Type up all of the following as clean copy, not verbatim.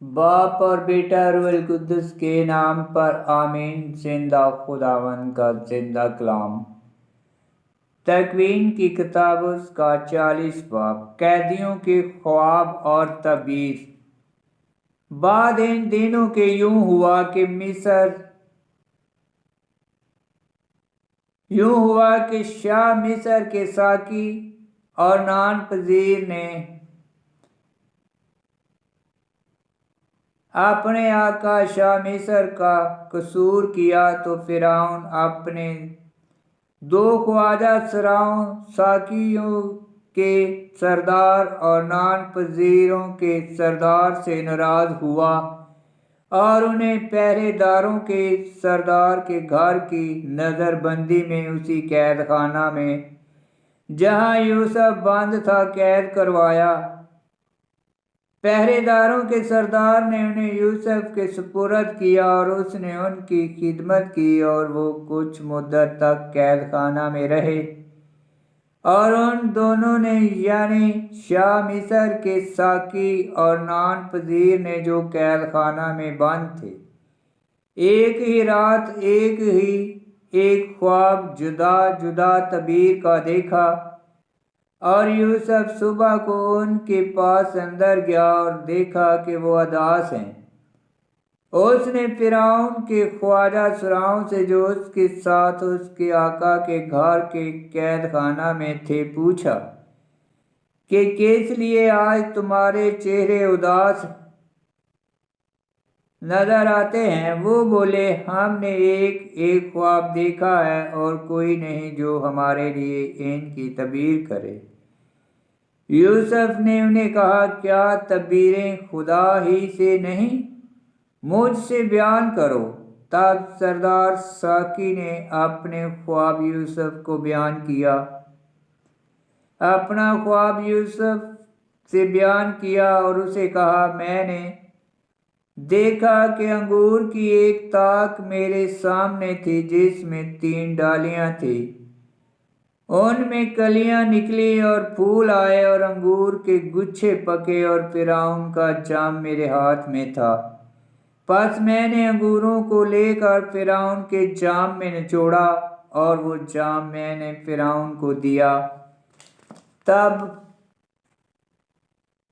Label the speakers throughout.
Speaker 1: باپ اور بیٹا روح القدس کے نام پر آمین۔ زندہ خداوند کا زندہ کلام۔ تکوین کی کتاب اس کا 40 باب۔ قیدیوں کے خواب اور تعبیر۔ بعد ان دنوں کے یوں ہوا کہ شاہ مصر کے ساقی اور نان پذیر نے اپنے آقا شاہ مصر کا قصور کیا تو فرعون اپنے 2 خواجہ سراؤں، ساقیوں کے سردار اور نان پذیروں کے سردار سے ناراض ہوا اور انہیں پہرے داروں کے سردار کے گھر کی نظر بندی میں اسی قید خانہ میں جہاں یوسف بند تھا قید کروایا۔ پہرے داروں کے سردار نے انہیں یوسف کے سپرد کیا اور اس نے ان کی خدمت کی اور وہ کچھ مدت تک قید خانہ میں رہے، اور ان دونوں نے یعنی شاہ مصر کے ساقی اور نان پذیر نے جو قید خانہ میں بند تھے، ایک ہی رات ایک خواب جدا جدا تعبیر کا دیکھا۔ اور یوسف صبح کو ان کے پاس اندر گیا اور دیکھا کہ وہ اداس ہیں۔ اس نے فرعون کے خواجہ سراؤں سے جو اس کے ساتھ اس کے آقا کے گھر کے قید خانہ میں تھے پوچھا کہ کس لیے آج تمہارے چہرے اداس نظر آتے ہیں؟ وہ بولے، ہم نے ایک خواب دیکھا ہے اور کوئی نہیں جو ہمارے لیے ان کی تعبیر کرے۔ یوسف نے انہیں کہا، کیا تعبیریں خدا ہی سے نہیں؟ مجھ سے بیان کرو۔ تب سردار ساقی نے اپنے خواب یوسف کو بیان کیا۔ اپنا خواب یوسف سے بیان کیا اور اسے کہا، میں نے دیکھا کہ انگور کی ایک تاک میرے سامنے تھی جس میں 3 ڈالیاں تھیں، ان میں کلیاں نکلی اور پھول آئے اور انگور کے گچھے پکے اور فرعون کا جام میرے ہاتھ میں تھا۔ پس میں نے انگوروں کو لے کر فرعون کے جام میں نچوڑا اور وہ جام میں نے فرعون کو دیا۔ تب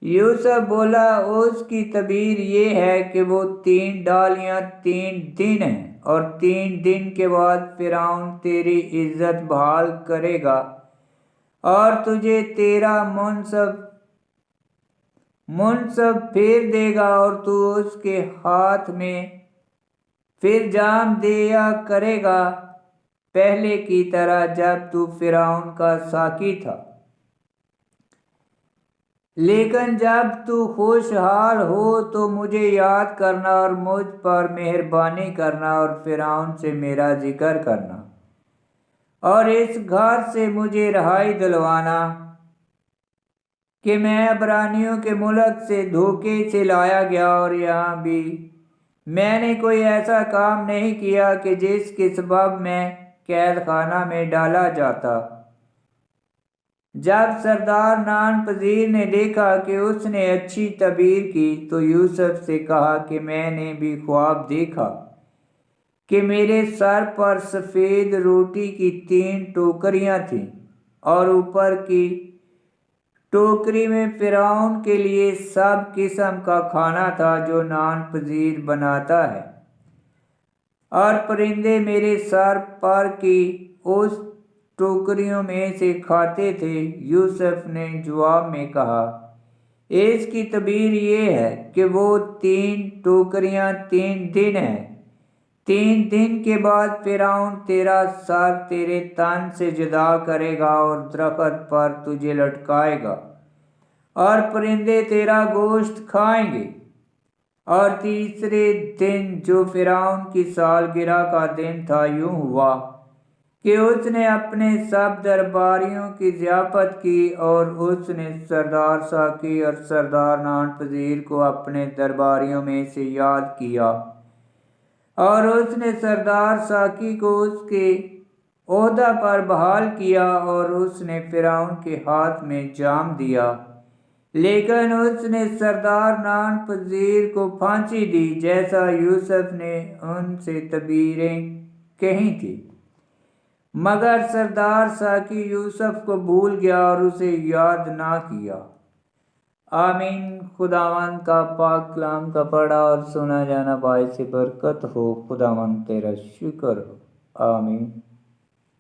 Speaker 1: یوسف بولا، اس کی تعبیر یہ ہے کہ وہ 3 ڈالیاں 3 دن ہیں، اور 3 دن کے بعد فرعون تیری عزت بحال کرے گا اور تجھے تیرا منصب پھیر دے گا، اور تو اس کے ہاتھ میں پھر جام دیا کرے گا، پہلے کی طرح جب تو فرعون کا ساقی تھا۔ لیکن جب تو خوشحال ہو تو مجھے یاد کرنا اور مجھ پر مہربانی کرنا اور فرعون سے میرا ذکر کرنا اور اس گھر سے مجھے رہائی دلوانا کہ میں عبرانیوں کے ملک سے دھوکے سے لایا گیا، اور یہاں بھی میں نے کوئی ایسا کام نہیں کیا کہ جس کے سبب میں قید خانہ میں ڈالا جاتا۔ جب سردار نان پذیر نے دیکھا کہ اس نے اچھی تعبیر کی تو یوسف سے کہا کہ میں نے بھی خواب دیکھا کہ میرے سر پر سفید روٹی کی 3 ٹوکریاں تھیں، اور اوپر کی ٹوکری میں فرعون کے لیے سب قسم کا کھانا تھا جو نان پذیر بناتا ہے، اور پرندے میرے سر پر کی اس ٹوکریوں میں سے کھاتے تھے۔ یوسف نے جواب میں کہا، اس کی تعبیر یہ ہے کہ وہ 3 ٹوکریاں 3 دن ہیں۔ 3 دن کے بعد فرعون تیرا سر تیرے تن سے جدا کرے گا اور درخت پر تجھے لٹکائے گا، اور پرندے تیرا گوشت کھائیں گے۔ اور تیسرے دن جو فرعون کی سالگرہ کا دن تھا، یوں ہوا کہ اس نے اپنے سب درباریوں کی ضیافت کی، اور اس نے سردار ساقی اور سردار نان پذیر کو اپنے درباریوں میں سے یاد کیا، اور اس نے سردار ساقی کو اس کے عہدہ پر بحال کیا، اور اس نے فرعون کے ہاتھ میں جام دیا۔ لیکن اس نے سردار نان پذیر کو پھانسی دی جیسا یوسف نے ان سے تعبیریں کہی تھی، مگر سردار ساقی یوسف کو بھول گیا اور اسے یاد نہ کیا۔ آمین۔ خداوند کا پاک کلام کا پڑھا اور سنا جانا باعث برکت ہو۔ خداوند تیرا شکر ہو۔ آمین۔